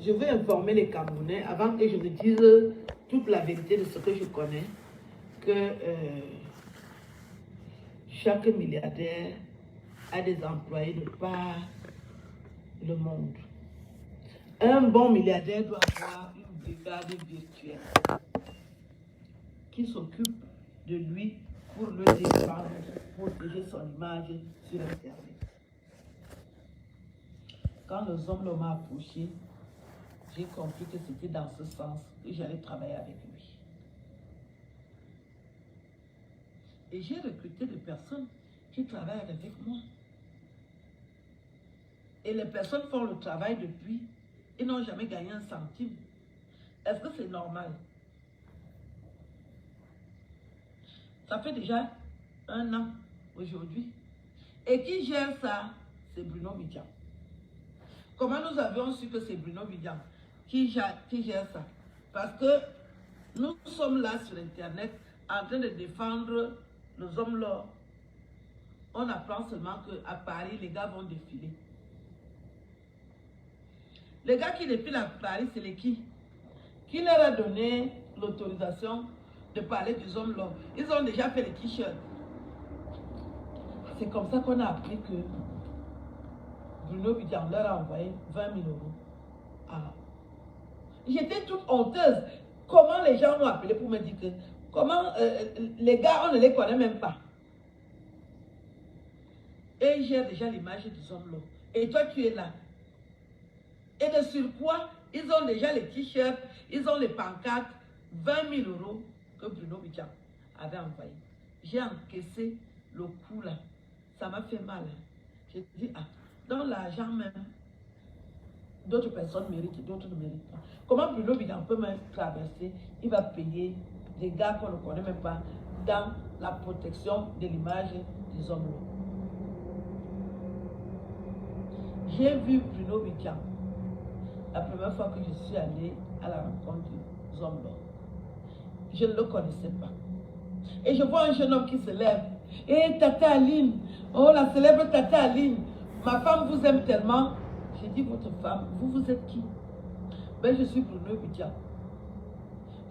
je veux informer les Camerounais, avant que je ne dise toute la vérité de ce que je connais, que chaque milliardaire a des employés de par le monde. Un bon milliardaire doit avoir une brigade virtuelle qui s'occupe de lui pour le défendre, pour protéger son image sur Internet. Quand les hommes l'ont approché, j'ai compris que c'était dans ce sens que j'allais travailler avec lui. Et j'ai recruté des personnes qui travaillent avec moi. Et les personnes font le travail depuis. Ils n'ont jamais gagné un centime. Est-ce que c'est normal? Ça fait déjà 1 an aujourd'hui. Et qui gère ça? C'est Bruno Bidjan. Comment nous avions su que c'est Bruno Bidjan qui gère ça? Parce que nous sommes là sur Internet en train de défendre les hommes là. On apprend seulement qu'à Paris, les gars vont défiler. Les gars qui défilent à Paris, c'est les qui? Qui leur a donné l'autorisation de parler des hommes là? Ils ont déjà fait les t-shirts. C'est comme ça qu'on a appris que Bruno Bidjan leur a envoyé 20 000 euros. Ah. J'étais toute honteuse. Comment les gens m'ont appelé pour me dire que comment les gars, on ne les connaît même pas. Et j'ai déjà l'image des hommes là. Et toi, tu es là. Et de surcroît, ils ont déjà les t-shirts, ils ont les pancartes, 20 000 euros que Bruno Bidjan avait envoyé. J'ai encaissé le coup là. Ça m'a fait mal. J'ai dit, ah, dans l'argent même, d'autres personnes méritent, d'autres ne méritent pas. Comment Bruno Bidjan peut même traverser? Il va payer des gars qu'on ne connaît même pas dans la protection de l'image des hommes. J'ai vu Bruno Bidjan la première fois que je suis allée à la rencontre des hommes là. Je ne le connaissais pas. Et je vois un jeune homme qui se lève. Et Tata Aline, oh la célèbre Tata Aline, ma femme vous aime tellement. J'ai dit, votre femme, vous êtes qui? Ben, je suis Bruno Bidjan.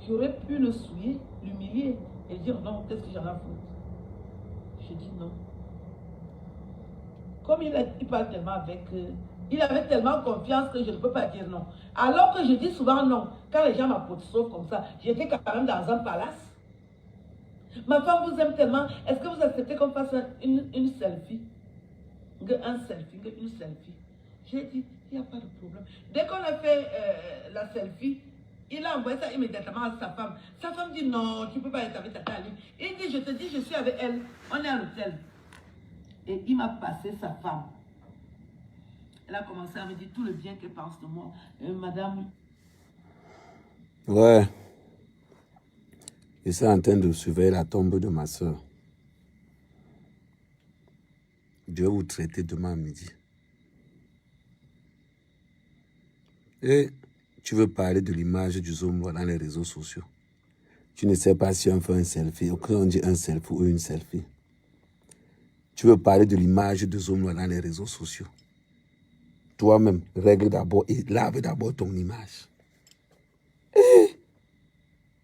J'aurais pu le souiller, l'humilier et dire non, qu'est-ce que j'en ai à foutre? J'ai dit non. Comme il parle tellement avec eux, il avait tellement confiance que je ne peux pas dire non. Alors que je dis souvent non. Quand les gens m'apostrophent comme ça, j'étais quand même dans un palace. Ma femme vous aime tellement. Est-ce que vous acceptez qu'on fasse une selfie? Un selfie, une selfie. J'ai dit, il n'y a pas de problème. Dès qu'on a fait la selfie, il a envoyé ça immédiatement à sa femme. Sa femme dit non, tu ne peux pas être avec Tata Aline. Il dit, je te dis, je suis avec elle. On est à l'hôtel. Et il m'a passé sa femme. Elle a commencé à me dire tout le bien qu'elle pense de moi. Madame. Ouais. Je suis en train de surveiller la tombe de ma soeur. Je vais vous traiter demain à midi. Et tu veux parler de l'image du Zoom dans les réseaux sociaux. Tu ne sais pas si on fait un selfie, ou qu'on dit un selfie ou une selfie. Tu veux parler de l'image de Zoom dans les réseaux sociaux. Toi-même, règle d'abord et lave d'abord ton image.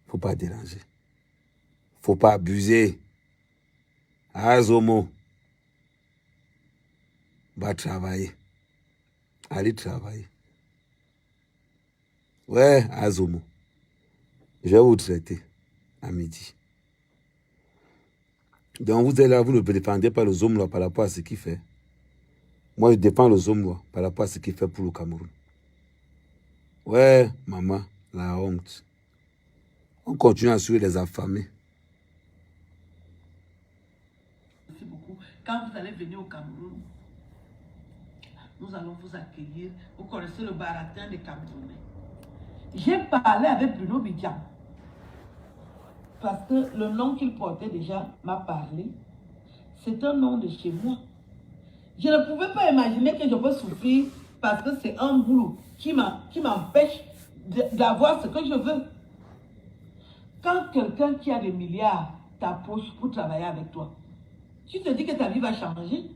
Faut pas déranger. Faut pas abuser. Azomo. Va travailler. Allez travailler. Ouais, Azomo. Je vais vous traiter à midi. Donc vous êtes là, vous ne défendez pas le Zoom par rapport à ce qu'il fait. Moi, je défends le Zoom par rapport à ce qu'il fait pour le Cameroun. Ouais, maman, la honte. On continue à suivre les affamés. Merci beaucoup. Quand vous allez venir au Cameroun, nous allons vous accueillir. Vous connaissez le baratin des Camerounais. J'ai parlé avec Bruno Bidjan. Parce que le nom qu'il portait déjà m'a parlé. C'est un nom de chez moi. Je ne pouvais pas imaginer que je peux souffrir parce que c'est un boulot qui m'empêche d'avoir ce que je veux. Quand quelqu'un qui a des milliards t'approche pour travailler avec toi, tu te dis que ta vie va changer.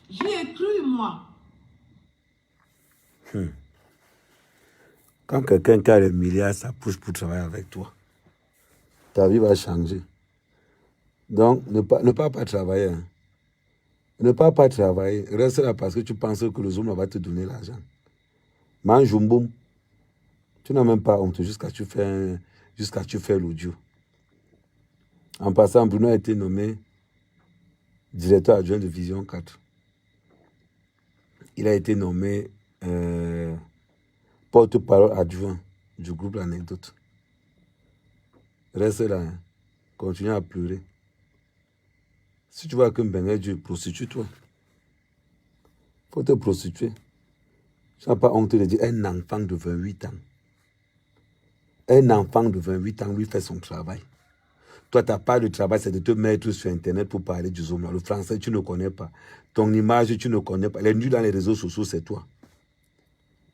J'y ai cru, moi. Quand quelqu'un qui a les milliards, ça pousse pour travailler avec toi. Ta vie va changer. Donc, ne pas travailler. Hein. Ne pas travailler. Reste là parce que tu penses que le Zoom va te donner l'argent. Mange un boum. Tu n'as même pas honte jusqu'à tu fais l'audio. En passant, Bruno a été nommé directeur adjoint de Vision 4. Il a été nommé porte-parole adjoint du groupe L'Anecdote. Reste là. Hein. Continue à pleurer. Si tu vois que Mbengue Dieu, prostitue-toi. Il faut te prostituer. Tu n'as pas honte de dire un enfant de 28 ans. Un enfant de 28 ans, lui, fait son travail. Toi, ta part de travail, c'est de te mettre sur Internet pour parler du Zoom. Le français, tu ne connais pas. Ton image, tu ne connais pas. Les nuls dans les réseaux sociaux, c'est toi.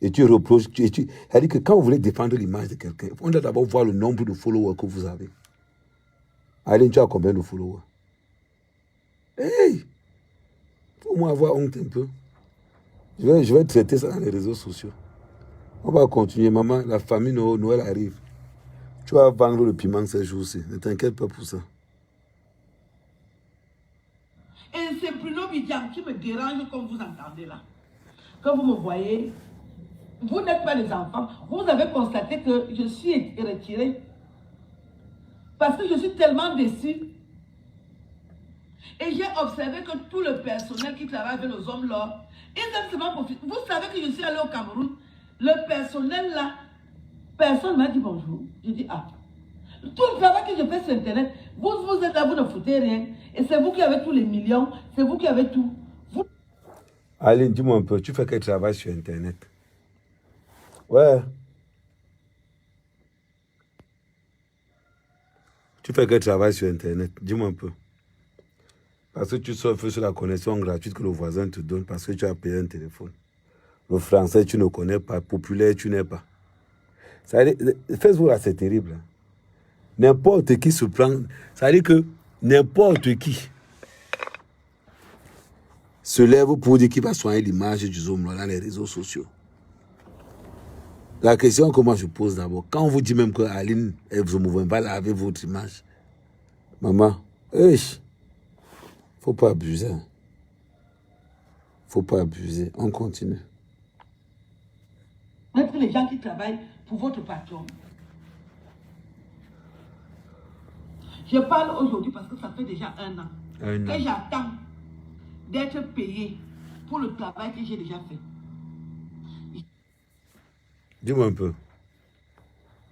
Et tu reproches. C'est-à-dire que quand vous voulez défendre l'image de quelqu'un, on doit d'abord voir le nombre de followers que vous avez. Allez, tu as combien de followers? Hey! Faut moi avoir honte un peu. Je vais traiter ça dans les réseaux sociaux. On va continuer. Maman, la famille Noël arrive. Tu vas vendre le piment ces jours-ci. Ne t'inquiète pas pour ça. Et c'est Bruno Bidiam qui me dérange comme vous entendez là. Quand vous me voyez, vous n'êtes pas des enfants. Vous avez constaté que je suis retiré. Parce que je suis tellement déçu. Et j'ai observé que tout le personnel qui travaille avec les hommes là, ils aiment seulement profiter. Vous savez que je suis allé au Cameroun. Le personnel là, personne ne m'a dit bonjour. Je dis ah. Tout le travail que je fais sur Internet, vous êtes là, vous ne foutez rien. Et c'est vous qui avez tous les millions. C'est vous qui avez tout. Aline, dis-moi un peu, tu fais quel travail sur Internet? Ouais. Tu fais quel travail sur Internet? Dis-moi un peu. Parce que tu surfes sur la connexion gratuite que le voisin te donne parce que tu as payé un téléphone. Le français, tu ne connais pas. Populaire, tu n'es pas. Facebook, là, c'est terrible. Hein. N'importe qui se prend. Ça veut dire que n'importe qui se lève pour dire qu'il va soigner l'image du Zoom dans les réseaux sociaux. La question que moi je pose d'abord, quand on vous dit même que Aline et Zoom va laver votre image, maman, faut pas abuser. Faut pas abuser. On continue. Mettre les gens qui travaillent pour votre patron. Je parle aujourd'hui parce que ça fait déjà un an. Que j'attends d'être payé pour le travail que j'ai déjà fait. Dis-moi un peu.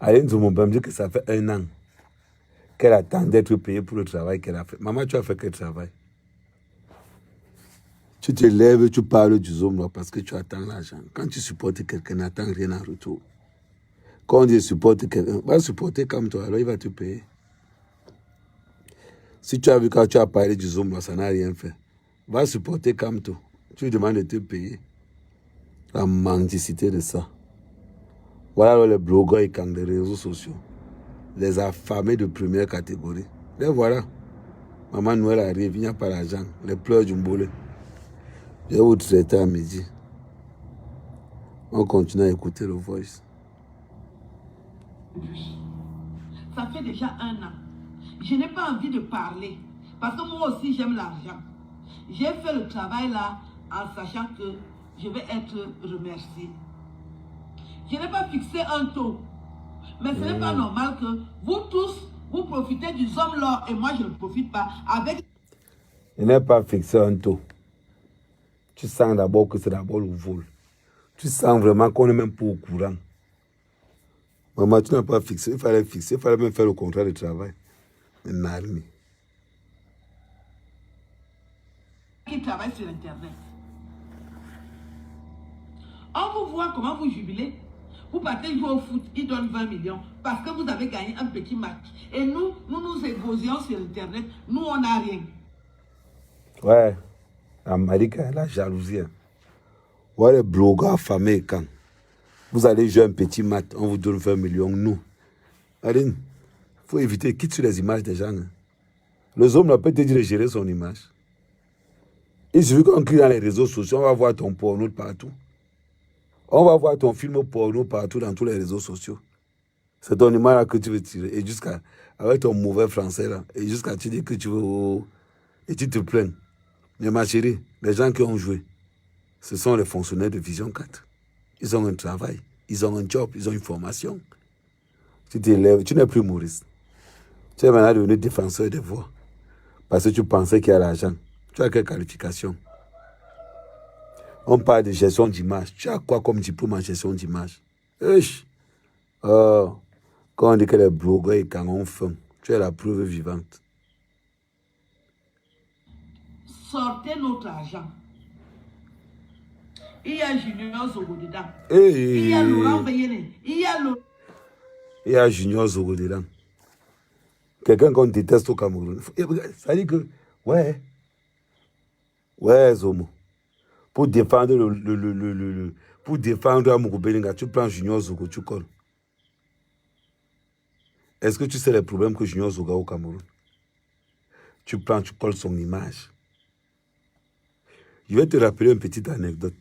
Aline Zoum me dit que ça fait un an qu'elle attend d'être payée pour le travail qu'elle a fait. Maman, tu as fait quel travail? Tu te lèves, tu parles du Zoom là parce que tu attends l'argent. Quand tu supportes quelqu'un, n'attends rien en retour. Quand on dit supporte quelqu'un, va supporter comme toi, alors il va te payer. Si tu as vu quand tu as parlé du Zoom là, ça n'a rien fait. Va supporter comme toi. Tu lui demandes de te payer. La mendicité de ça. Voilà les blogueurs et les réseaux sociaux. Les affamés de première catégorie. Les voilà. Maman Noël arrive, il n'y a pas d'argent. Les pleurs du mbolé. Je vais vous traiter à midi. On continue à écouter le voice. Ça fait déjà un an. Je n'ai pas envie de parler. Parce que moi aussi, j'aime l'argent. J'ai fait le travail là en sachant que je vais être remercié. Je n'ai pas fixé un taux. Mais ce n'est pas normal que vous tous, vous profitez du Zoom là et moi je ne profite pas avec... Je n'ai pas fixé un taux. Tu sens d'abord que c'est d'abord le vol. Tu sens vraiment qu'on n'est même pas au courant. Maman, tu n'as pas fixé. Il fallait fixer. Il fallait même faire le contrat de travail. Une armée. Qui travaille sur Internet. On vous voit comment vous jubilez. Vous partez jouer au foot, ils donnent 20 millions parce que vous avez gagné un petit match. Et nous égosions sur Internet. Nous, on n'a rien. Ouais. Amérique, la jalousie. Ouais, les blogueurs affamés, quand vous allez jouer un petit match, on vous donne 20 millions. Nous, Aline, il faut éviter, quitte sur les images des gens. Hein. Les hommes, on peut te dire de gérer son image. Il suffit qu'on crie dans les réseaux sociaux, on va voir ton porno partout. On va voir ton film porno partout dans tous les réseaux sociaux. C'est ton image là que tu veux tirer. Et jusqu'à, avec ton mauvais français là, et jusqu'à tu dis que tu veux, et tu te plains. Mais ma chérie, les gens qui ont joué, ce sont les fonctionnaires de Vision 4. Ils ont un travail, ils ont un job, ils ont une formation. Tu t'élèves, tu n'es plus Maurice. Tu es maintenant devenu défenseur des voix. Parce que tu pensais qu'il y a l'argent. Tu as quelle qualification? On parle de gestion d'image. Tu as quoi comme diplôme en gestion d'image? Quand on dit que les blogueurs et quand on fait, tu es la preuve vivante. Sortez notre argent. Il y a Junior Zogo dedans. Il y a Laurent Bayene. Il y a Junior Zogo dedans. Quelqu'un qu'on déteste au Cameroun. Ça dit que, ouais, Zomo. Pour défendre pour défendre Amourou Belinga, tu prends Junior Zogo, tu colles. Est-ce que tu sais les problèmes que Junior Zogo a au Cameroun? Tu prends, tu colles son image. Je vais te rappeler une petite anecdote.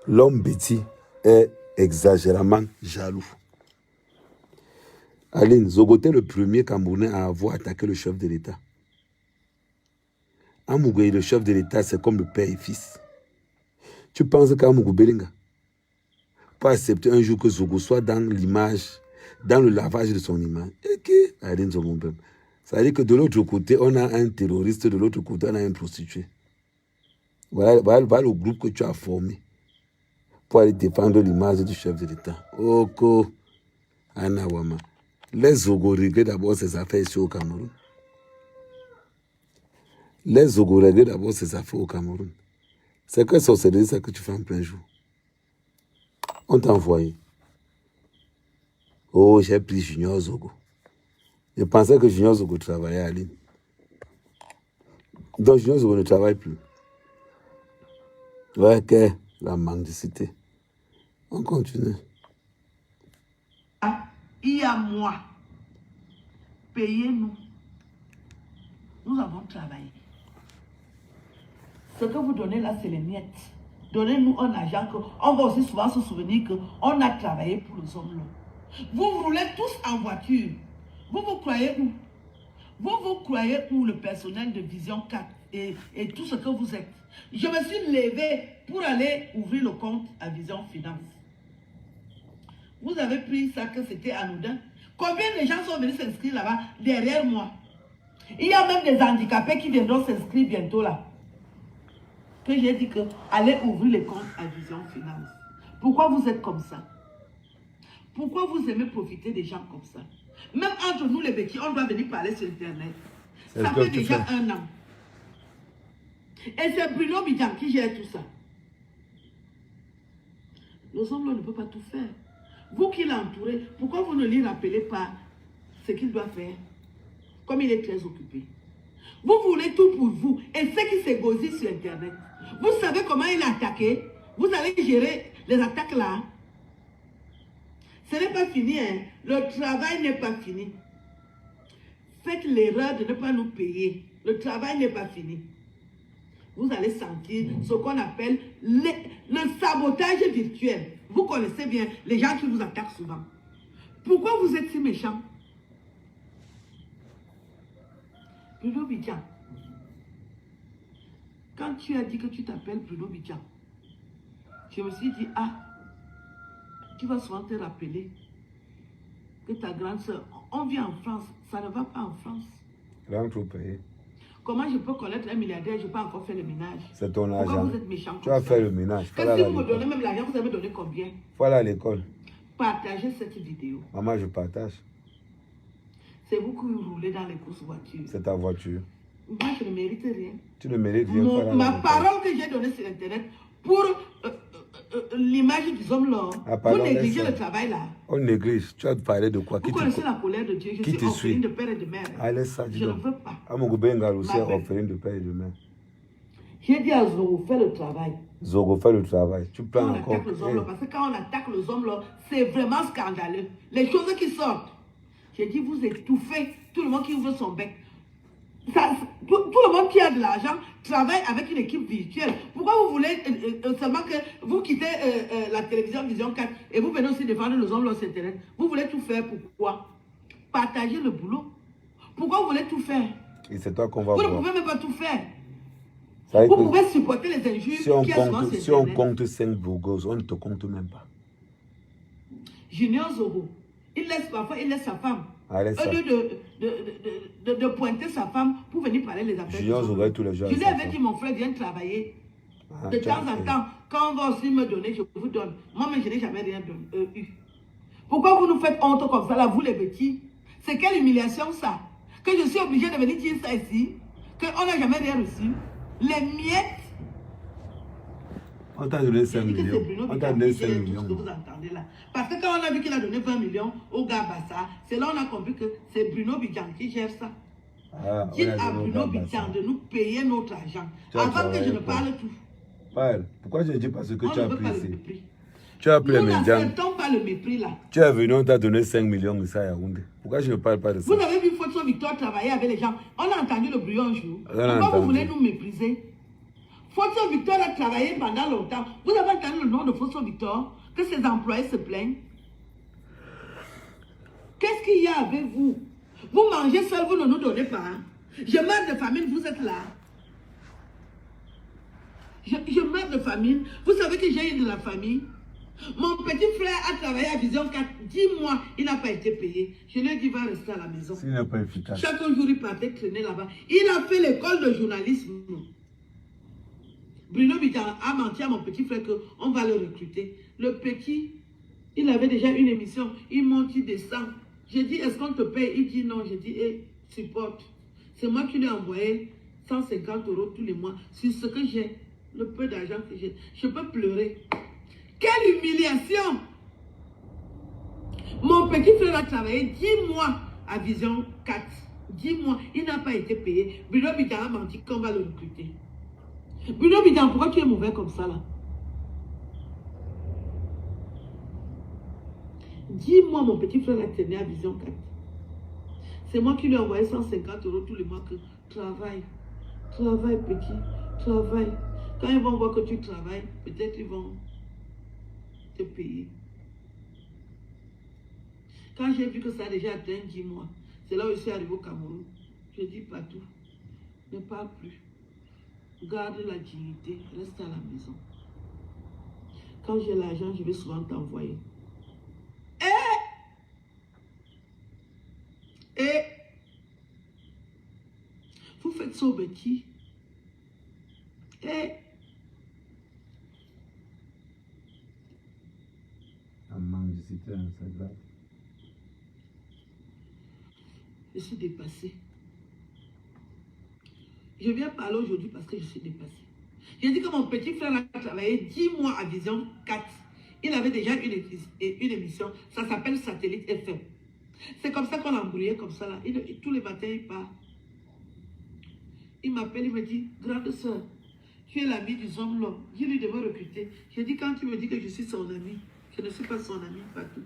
L'homme Betty est exagérément jaloux. Aline, Zogo était le premier Camerounais à avoir attaqué le chef de l'État. Amougou, le chef de l'État, c'est comme le père et fils. Tu penses qu'Amougou Belinga peut accepter un jour que Zogo soit dans l'image, dans le lavage de son image? Et que Aline Zogo, ça veut dire que de l'autre côté, on a un terroriste, de l'autre côté, on a un prostitué. Voilà le groupe que tu as formé pour aller défendre l'image du chef de l'État. Oko, Anawama. Les Zogo régler d'abord ses affaires ici au Cameroun. Les Zogo régler d'abord ses affaires au Cameroun. C'est que sorcellerie, ça que tu fais en plein jour. On t'a envoyé. Oh, j'ai pris Junior Zogo. Je pensais que Junior Zogo travaillait à Aline. Donc Junior Zogo ne travaille plus. Ouais, que la mendicité. On continue. Il y a moi. Payez-nous. Nous avons travaillé. Ce que vous donnez là, c'est les miettes. Donnez-nous un argent on va aussi souvent se souvenir qu'on a travaillé pour les hommes là. Vous roulez tous en voiture. Vous croyez où? Vous croyez où le personnel de Vision 4 et tout ce que vous êtes? Je me suis levé pour aller ouvrir le compte à Vision Finance. Vous avez pris ça que c'était anodin. Combien de gens sont venus s'inscrire là-bas derrière moi? Il y a même des handicapés qui viendront s'inscrire bientôt là. Que j'ai dit que allez ouvrir les comptes à Vision Finance. Pourquoi vous êtes comme ça? Pourquoi vous aimez profiter des gens comme ça? Même entre nous les béquilles, on doit venir parler sur Internet. Ça fait déjà 1 an. Et c'est Bruno Bidjan qui gère tout ça. Nos hommes ne peuvent pas tout faire. Vous qui l'entourez, pourquoi vous ne lui rappelez pas ce qu'il doit faire? Comme il est très occupé. Vous voulez tout pour vous. Et ce qui s'égosille sur Internet. Vous savez comment il a attaqué? Vous allez gérer les attaques là. Ce n'est pas fini, hein. Le travail n'est pas fini. Faites l'erreur de ne pas nous payer. Le travail n'est pas fini. Vous allez sentir ce qu'on appelle le sabotage virtuel. Vous connaissez bien les gens qui vous attaquent souvent. Pourquoi vous êtes si méchants? Bruno Bidjan, quand tu as dit que tu t'appelles Bruno Bidjan, je me suis dit, tu vas souvent te rappeler que ta grande soeur, on vit en France, ça ne va pas en France. Là, on peut payer. Comment je peux connaître un milliardaire, je n'ai pas encore fait le ménage? C'est ton argent. Pourquoi vous êtes méchant? Tu as fait le ménage. Que si vous me donnez même l'argent, vous allez me donner combien? Voilà à l'école. Partagez cette vidéo. Maman, je partage. C'est vous qui roulez dans les courses voitures. C'est ta voiture. Moi, je ne mérite rien. Tu ne mérites rien. Ma parole que j'ai donnée sur Internet pour l'image des hommes là, vous négligez le travail là. On néglige. Tu as parlé de quoi? Vous connaissez la colère de Dieu. Je suis orpheline de père et de mère. Allez, ça, je ne veux pas. Amougou Belinga aussi est orpheline de père et de mère. J'ai dit à Zogo, fais le travail. Zogo, fais le travail. Tu prends encore. Parce que quand on attaque les hommes là, c'est vraiment scandaleux. Les choses qui sortent. J'ai dit, vous étouffez tout le monde qui ouvre son bec. Tout le monde qui a de l'argent travaille avec une équipe virtuelle. Pourquoi vous voulez seulement que vous quittez la télévision Vision 4 et vous venez aussi défendre les hommes sur Internet? Vous voulez tout faire, pourquoi? Partager le boulot. Pourquoi vous voulez tout faire? Et c'est toi qu'on va vous voir. Vous ne pouvez même pas tout faire. Vous pouvez supporter les injures. Si on compte 5 bourgos, on ne te compte même pas. Junior Zoro, il laisse sa femme. Au lieu de pointer sa femme pour venir parler les affaires. Junior Zoro tous les jours. Je lui avais dit, mon frère, viens travailler. De temps en temps, quand on va aussi me donner, je vous donne. Moi-même, je n'ai jamais rien eu. Pourquoi vous nous faites honte comme ça, là, vous les petits? C'est quelle humiliation, ça? Que je suis obligée de venir dire ça ici? Qu'on n'a jamais rien reçu? Les miettes. On t'a donné 5 millions. On t'a donné 5 millions. Vous entendez là. Parce que quand on a vu qu'il a donné 20 millions au gars Bassa, c'est là on a compris que c'est Bruno Bidjan qui gère ça. Dites à Bruno Bidjan de nous payer notre argent. Avant que je ne parle tout. Parle. Pourquoi je dis parce que tu as pris ici? Tu as appelé Nous n'acceptons pas le mépris là. Tu es venu, on t'a donné 5 millions de ça à Yaoundé. Pourquoi je ne parle pas de ça? Vous avez vu Photo Victor travailler avec les gens. On a entendu le bruit un jour. Pourquoi vous voulez nous mépriser? Photo Victor a travaillé pendant longtemps. Vous avez entendu le nom de Photo Victor? Que ses employés se plaignent? Qu'est-ce qu'il y a avec vous? Vous mangez seul, vous ne nous donnez pas. Hein? Je meurs de famine, vous êtes là. Je meurs de famine. Vous savez que j'ai eu de la famille. Mon petit frère a travaillé à Vision 4. 10 mois, il n'a pas été payé. Je lui ai dit, va rester à la maison. Il n'est pas efficace. Chaque jour, il partait traîner là-bas. Il a fait l'école de journalisme. Bruno Bidjan a menti à mon petit frère qu'on va le recruter. Le petit, il avait déjà une émission. Il monte, il descend. J'ai dit, est-ce qu'on te paye? Il dit non. J'ai dit, supporte. C'est moi qui lui ai envoyé 150 € tous les mois sur ce que j'ai, le peu d'argent que j'ai. Je peux pleurer. Quelle humiliation! Mon petit frère a travaillé 10 mois à Vision 4. 10 mois, il n'a pas été payé. Bruno Bidjan a menti qu'on va le recruter. Bruno Bidjan, pourquoi tu es mauvais comme ça là? 10 mois, mon petit frère a tenu à Vision 4. C'est moi qui lui ai envoyé 150 € tous les mois que travaille. Travaille, petit, travaille. Quand ils vont voir que tu travailles, peut-être ils vont te payer. Quand j'ai vu que ça a déjà atteint 10 mois, c'est là où je suis arrivé au Cameroun. Je dis pas tout. Ne parle plus. Garde la dignité. Reste à la maison. Quand j'ai l'argent, je vais souvent t'envoyer. Et vous faites ça au petit. Et je suis dépassée. Je viens parler aujourd'hui parce que je suis dépassée. J'ai dit que mon petit frère a travaillé 10 mois à Vision 4. Il avait déjà une émission. Ça s'appelle Satellite FM. C'est comme ça qu'on l'a embrouillé comme ça là. Tous les matins, il part. Il m'appelle, il me dit, grande soeur, tu es l'ami du homme là. Je lui devais recruter. J'ai dit, quand tu me dis que je suis son ami, je ne suis pas son ami, pas tout.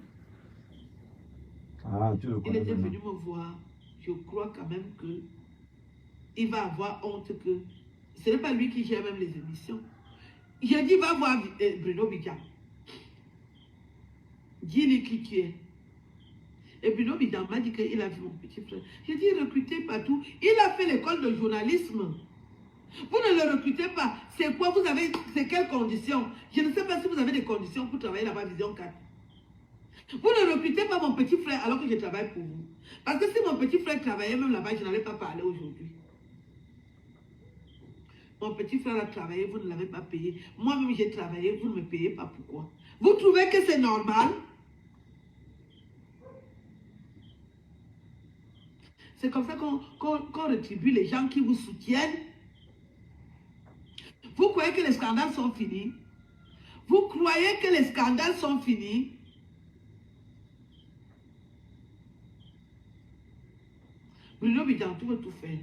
Ah, tu le connais. Il était venu me voir. Je crois quand même que il va avoir honte que ce n'est pas lui qui gère même les émissions. J'ai dit, va voir Bruno Bidjan. Dis-lui qui tu es. Et Bruno Bidjan m'a dit qu'il a vu mon petit frère. J'ai dit, recrutez partout. Il a fait l'école de journalisme. Vous ne le recrutez pas. C'est quoi? Vous avez, c'est quelles conditions? Je ne sais pas si vous avez des conditions pour travailler là-bas, Vision 4. Vous ne recrutez pas mon petit frère alors que je travaille pour vous. Parce que si mon petit frère travaillait même là-bas, je n'allais pas parler aujourd'hui. Mon petit frère a travaillé, vous ne l'avez pas payé. Moi-même, j'ai travaillé, vous ne me payez pas. Pourquoi? Vous trouvez que c'est normal? C'est comme ça qu'on rétribue les gens qui vous soutiennent. Vous croyez que les scandales sont finis? Vous croyez que les scandales sont finis? Bruno Bidjan, tu veux tout faire.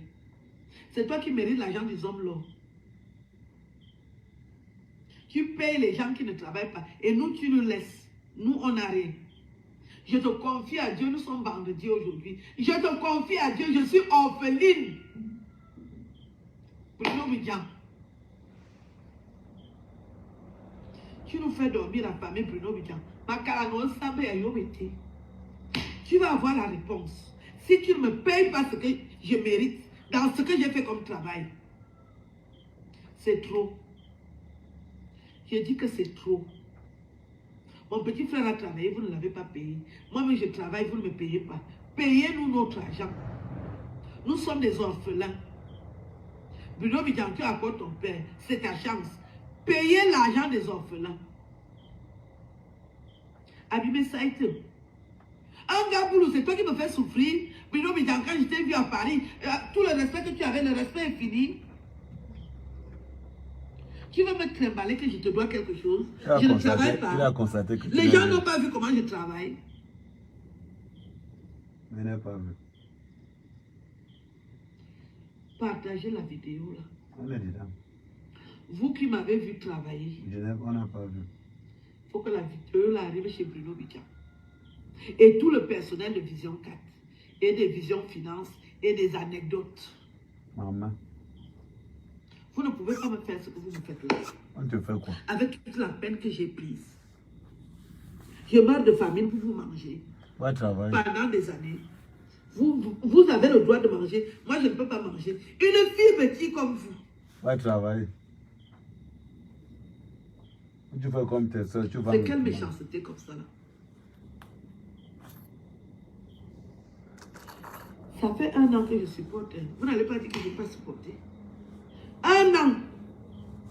C'est toi qui mérites l'argent des hommes là. Tu payes les gens qui ne travaillent pas. Et nous, tu nous laisses. Nous, on n'a rien. Je te confie à Dieu, nous sommes vendredi aujourd'hui. Je te confie à Dieu, je suis orpheline. Bruno Bidjan. Tu nous fais dormir la famille Bruno Bidjan. Tu vas avoir la réponse. Si tu ne me payes pas ce que je mérite dans ce que j'ai fait comme travail, c'est trop. Je dis que c'est trop. Mon petit frère a travaillé, vous ne l'avez pas payé. Moi-même, je travaille, vous ne me payez pas. Payez-nous notre argent. Nous sommes des orphelins. Bruno Bidjan, tu accordes ton père. C'est ta chance. Payez l'argent des orphelins. Abîmer ça a été. Un gars boulot, c'est toi qui me fais souffrir. Bruno Bidjan, quand je t'ai vu à Paris, tout le respect que tu avais, le respect est fini. Tu veux me trimballer que je te dois quelque chose? Je ne travaille pas. Il a constaté que les gens n'ont pas vu comment je travaille. Mais n'a pas vu. Partagez la vidéo là. On est dedans. Vous qui m'avez vu travailler. On n'a pas vu. Il faut que la vidéo là arrive chez Bruno Bidjan. Et tout le personnel de Vision 4. Et des Vision Finance. Et des anecdotes. Maman. Vous ne pouvez pas me faire ce que vous me faites là. On te fait quoi? Avec toute la peine que j'ai prise. Je meurs de famine pour vous manger. Ouais, travail. Pendant des années. Vous avez le droit de manger. Moi, je ne peux pas manger. Une fille petite comme vous. Ouais, travail. Tu fais comme tes soeurs. C'est quelle méchanceté comme ça là? Ça fait 1 an que je supporte. Vous n'allez pas dire que je ne vais pas supporter. 1 an.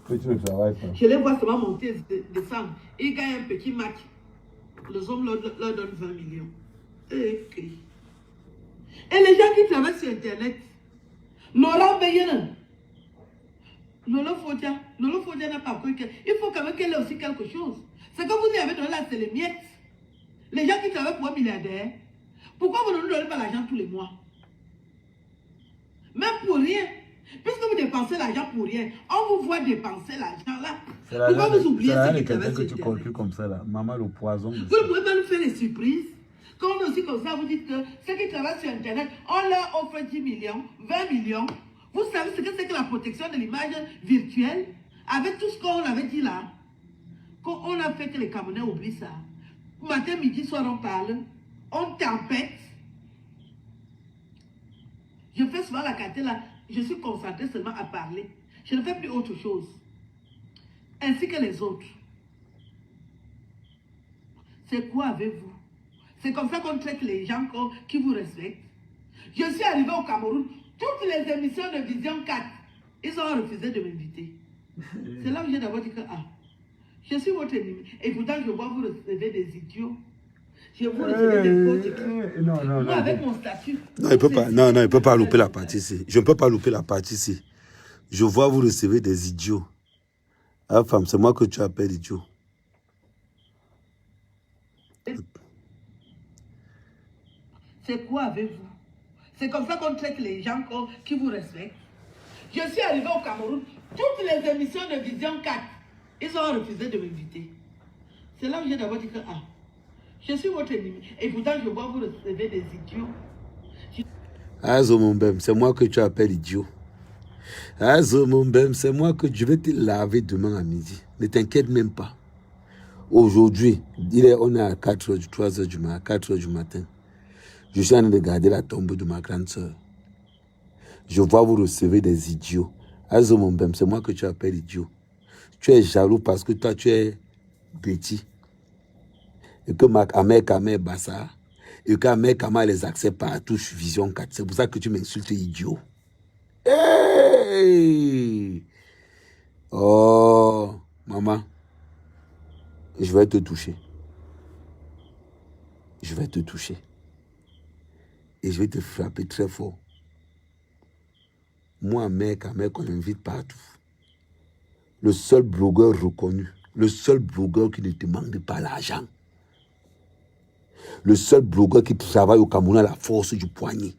Que tu ne travailles pas. Je les vois seulement monter, descendre. Ils gagnent un petit match. Les hommes leur donnent 20 millions. Et les gens qui travaillent sur Internet, Laurent Beyen, Lolo Fodia n'a pas cru que... Il faut quand même qu'elle ait aussi quelque chose. C'est comme vous y avez donné là, c'est les miettes. Les gens qui travaillent pour un milliardaire, pourquoi vous ne nous donnez pas l'argent tous les mois? Même pour rien. Puisque vous dépensez l'argent pour rien, on vous voit dépenser l'argent là. Pourquoi vous oubliez ce qui travaille sur tu calcules comme ça là. Maman, le poison. Vous ne pouvez pas nous faire des surprises. Quand on est aussi comme ça, vous dites que ceux qui travaillent sur Internet, on leur offre 10 millions, 20 millions. Vous savez ce que c'est que la protection de l'image virtuelle? Avec tout ce qu'on avait dit là, quand on a fait que les Camerounais oublient ça. Matin, midi, soir, on parle. On tempête. Je fais souvent la carte là. Je suis concentrée seulement à parler. Je ne fais plus autre chose. Ainsi que les autres. C'est quoi avec vous? C'est comme ça qu'on traite les gens qui vous respectent. Je suis arrivé au Cameroun. Toutes les émissions de Vision 4, ils ont refusé de m'inviter. C'est là où j'ai d'abord dit que, je suis votre ennemi. Et pourtant, je vois vous recevoir des idiots. Je vous recevez des fautes. Non. Moi, avec mon statut. Non, il ne peut pas louper la partie ici. Je ne peux pas louper la partie ici. Je vois vous recevez des idiots. Ah, femme, c'est moi que tu appelles idiot. C'est quoi avec vous? C'est comme ça qu'on traite les gens qui vous respectent. Je suis arrivé au Cameroun. Toutes les émissions de Vision 4, ils ont refusé de m'inviter. C'est là où j'ai d'abord dit que, je suis votre ennemi. Et pourtant, je vois vous recevoir des idiots. Azomombem, c'est moi que tu appelles idiot. Azomombem, c'est moi que je vais te laver demain à midi. Ne t'inquiète même pas. Aujourd'hui, on est à 3h du matin, 4h du matin. Je suis en train de garder la tombe de ma grande soeur. Je vois vous recevoir des idiots. Azomombem, c'est moi que tu appelles idiot. Tu es jaloux parce que toi, tu es petit. Et que ma Kamé Bassa, et que ma Kama les accepte partout sur Vision 4. C'est pour ça que tu m'insultes, idiot. Hey! Oh, maman, je vais te toucher. Je vais te toucher. Et je vais te frapper très fort. Moi, mec, qu'on invite partout. Le seul blogueur reconnu. Le seul blogueur qui ne demande pas l'argent. Le seul blogueur qui travaille au Cameroun à la force du poignet.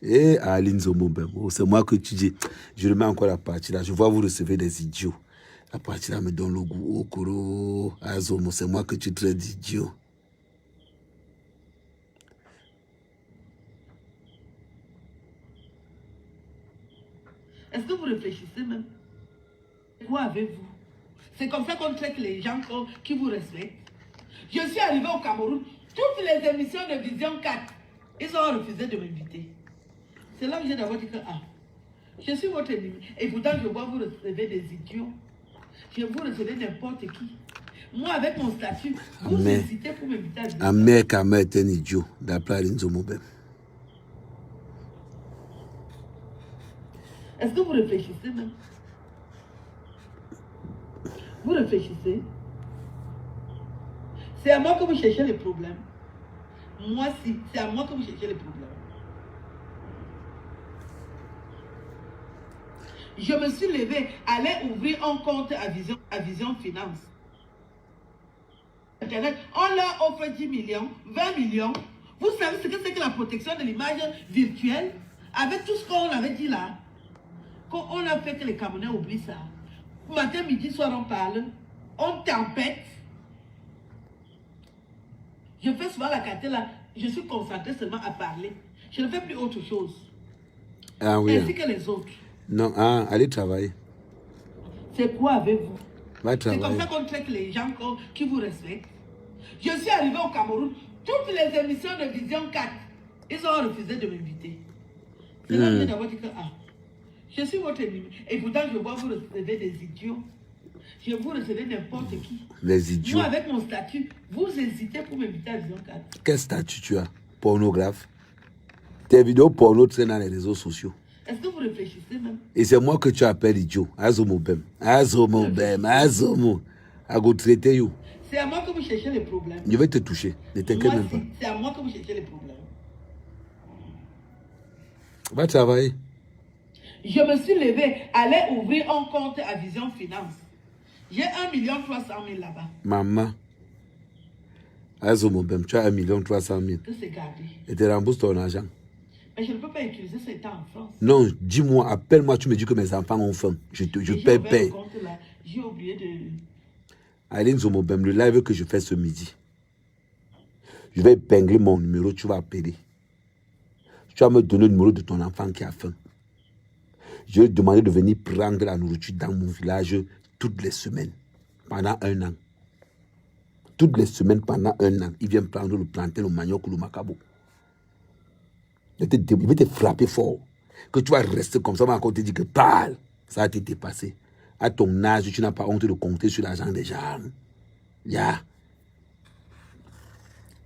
Et Aline Zomombem, c'est moi que tu dis. Je remets encore la partie là. Je vois vous recevoir des idiots. La partie là me donne le goût. Okoro, Azomo, c'est moi que tu traites d'idiot. Est-ce que vous réfléchissez même? Quoi avez-vous? C'est comme ça qu'on traite les gens qui vous respectent. Je suis arrivé au Cameroun, toutes les émissions de Vision 4, ils ont refusé de m'inviter. C'est là que j'ai d'abord dit que, je suis votre ennemi. Et pourtant, je vois vous recevez des idiots. Je vous recevez n'importe qui. Moi, avec mon statut, vous hésitez pour m'inviter à Vision 4. Amen, Kamer est un idiot, d'après Nzomobem. Est-ce que vous réfléchissez même? Vous réfléchissez? C'est à moi que vous cherchez les problèmes. Moi, si, c'est à moi que vous cherchez les problèmes. Je me suis levé, aller ouvrir un compte à Vision Finance. Internet, on leur offre 10 millions, 20 millions. Vous savez ce que c'est que la protection de l'image virtuelle? Avec tout ce qu'on avait dit là. Quand on a fait que les Camerounais oublient ça. Matin, midi, soir, on parle. On tempête. Je fais souvent la carte là. Je suis concentré seulement à parler. Je ne fais plus autre chose. Ah oui. Ainsi que les autres. Non, allez travailler. C'est quoi avec vous? Va C'est comme travailler. ça qu'on traite les gens qui vous respectent. Je suis arrivé au Cameroun, toutes les émissions de Vision 4, ils ont refusé de m'inviter. C'est là que j'ai d'abord dit que, je suis votre ennemi. Et pourtant, je vois vous recevez des idiots. Je vous recevez n'importe qui. Les idiots. Moi, avec mon statut, vous hésitez pour m'inviter à Vision 4. Quel statut tu as? Pornographe. Tes vidéos porno traînent dans les réseaux sociaux. Est-ce que vous réfléchissez même? Et c'est moi que tu appelles idiot. Azomobem. Azomobem. Azomo. I go traiter you. C'est à moi que vous cherchez les problèmes. Je vais te toucher. Ne t'inquiète même pas. C'est à moi que vous cherchez les problèmes. Va travailler. Je me suis levé, aller ouvrir un compte à Vision Finance. J'ai 1 300 000 là-bas. Maman. Azomobem, tu as 1 300 000. Que c'est gardé. Et tu rembourses ton argent. Mais je ne peux pas utiliser cet temps en France. Non, dis-moi, appelle-moi, tu me dis que mes enfants ont faim. Je paye. J'ai oublié de... Aline Zomobem, le live que je fais ce midi. Je vais épingler mon numéro, tu vas appeler. Tu vas me donner le numéro de ton enfant qui a faim. Je vais te demander de venir prendre la nourriture dans mon village toutes les semaines, pendant 1 an. Toutes les semaines, pendant 1 an, ils viennent prendre le plantain, le manioc ou le macabo. Je vais te frapper fort. Que tu vas rester comme ça, mais encore te dire que parle. Ça a été dépassé. À ton âge, tu n'as pas honte de compter sur l'argent des gens. Yeah.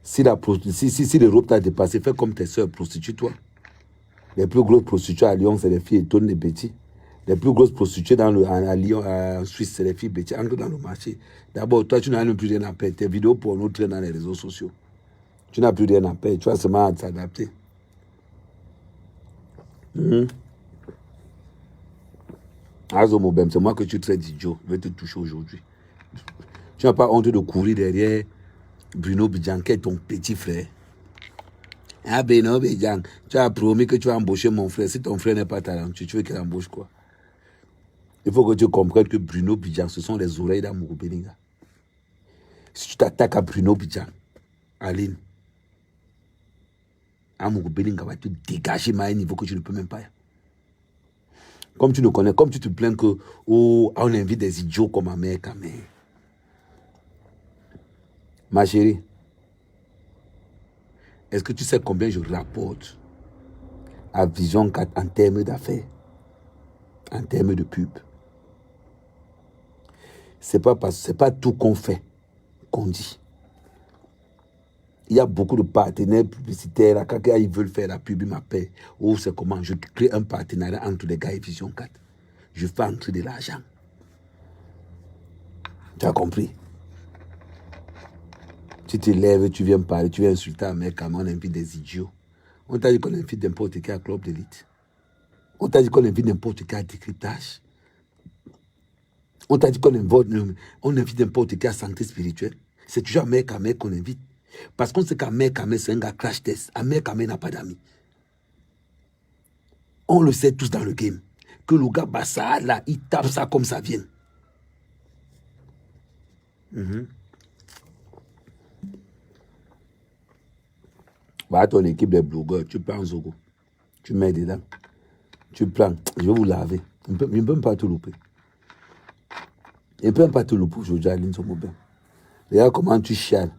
Si l'Europe t'a dépassé, fais comme tes soeurs, prostitue-toi. Les plus grosses prostituées à Lyon, c'est les filles étonnes et petits. Les plus grosses prostituées à Lyon, en Suisse, c'est les filles petits. Entre dans le marché. D'abord, toi, tu n'as même plus rien à payer. Tes vidéos pour nous traînent dans les réseaux sociaux. Tu n'as plus rien à payer. Tu vas seulement à t'adapter. Azomobem, c'est moi que tu traites d'idiot. Je vais te toucher aujourd'hui. Tu n'as pas honte de courir derrière Bruno Bidjan, qui est ton petit frère. Ah, Bruno Bidjan, tu as promis que tu vas embaucher mon frère. Si ton frère n'est pas talentueux, tu veux qu'il embauche quoi? Il faut que tu comprennes que Bruno Bidjan, ce sont les oreilles d'Amourou Beninga. Si tu t'attaques à Bruno Bidjan, Aline, Amourou Beninga va te dégager à un niveau que tu ne peux même pas. Comme tu nous connais, comme tu te plains que on invite des idiots comme ma mère, Kamé. Ma chérie, est-ce que tu sais combien je rapporte à Vision 4 en termes d'affaires, en termes de pub? C'est pas tout qu'on fait, qu'on dit. Il y a beaucoup de partenaires publicitaires. Quand ils veulent faire la pub, ils m'appellent. Oh, c'est comment? Je crée un partenariat entre les gars et Vision 4. Je fais entrer de l'argent. Tu as compris? Tu te lèves, tu viens parler, tu viens insulter un mec, on invite des idiots. On t'a dit qu'on invite n'importe qui à Club d'élite. On t'a dit qu'on invite n'importe qui à décryptage. On t'a dit qu'on invite n'importe qui à santé spirituelle. C'est toujours un mec qu'on invite. Parce qu'on sait qu'un mec, c'est un gars crash test. Un mec, n'a pas d'amis. On le sait tous dans le game. Que le gars, bah ça, là, il tape ça comme ça vient. Bah, ton équipe de blogueurs, tu prends Zogo. Tu mets dedans. Tu prends. Je vais vous laver. Il ne peut même pas te louper. Il ne peut même pas te louper aujourd'hui, Aline Zomobem. Regarde comment tu chiales.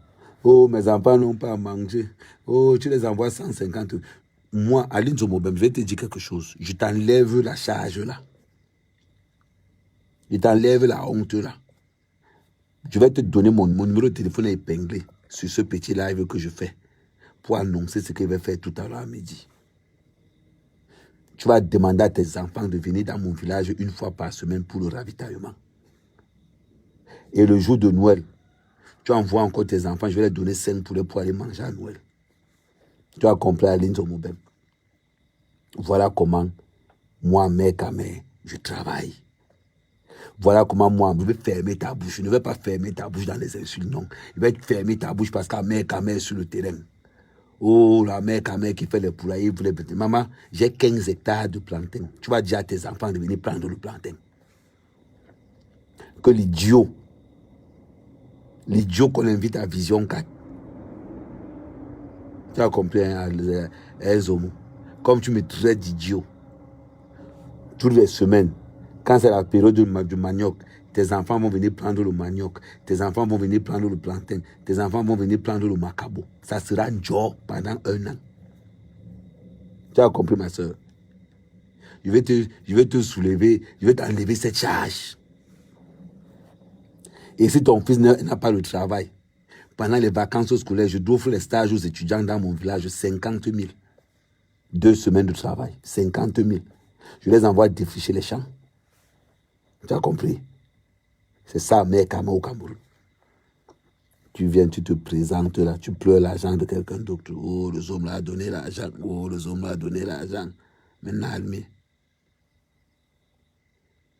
Oh, mes enfants n'ont pas à manger. Oh, tu les envoies 150. Moi, Aline Zomobem, je vais te dire quelque chose. Je t'enlève la charge là. Je t'enlève la honte là. Je vais te donner mon numéro de téléphone épinglé sur ce petit live que je fais pour annoncer ce qu'il va faire tout à l'heure à midi. Tu vas demander à tes enfants de venir dans mon village une fois par semaine pour le ravitaillement. Et le jour de Noël, tu envoies encore tes enfants, je vais leur donner 5 poulets pour aller manger à Noël. Tu as compris, Aline Zomobem. Voilà comment moi, mec à mère, je travaille. Voilà comment moi, je vais fermer ta bouche. Je ne vais pas fermer ta bouche dans les insultes, non. Je vais fermer ta bouche parce qu'à mère est sur le terrain. Oh, la mère qui fait les poulaillers, vous les petits. Maman, j'ai 15 hectares de plantain. Tu vas dire à tes enfants de venir prendre le plantain. Que l'idiot qu'on invite à Vision 4. Tu as compris, hein, Zomo. Comme tu me traites d'idiot. Toutes les semaines, quand c'est la période du manioc, tes enfants vont venir prendre le manioc, tes enfants vont venir prendre le plantain, tes enfants vont venir prendre le macabo. Ça sera un job pendant 1 an. Tu as compris, ma soeur? Je vais te soulever, je vais t'enlever cette charge. Et si ton fils n'a pas le travail, pendant les vacances scolaires, je dois faire les stages aux étudiants dans mon village, 50 000. 2 semaines de travail, 50 000. Je les envoie défricher les champs. Tu as compris? C'est ça, mec, au Cameroun. Tu viens, tu te présentes là, tu pleures l'argent de quelqu'un d'autre. Oh, le homme l'a donné l'argent. Oh, le homme l'a donné l'argent. Maintenant, Almé.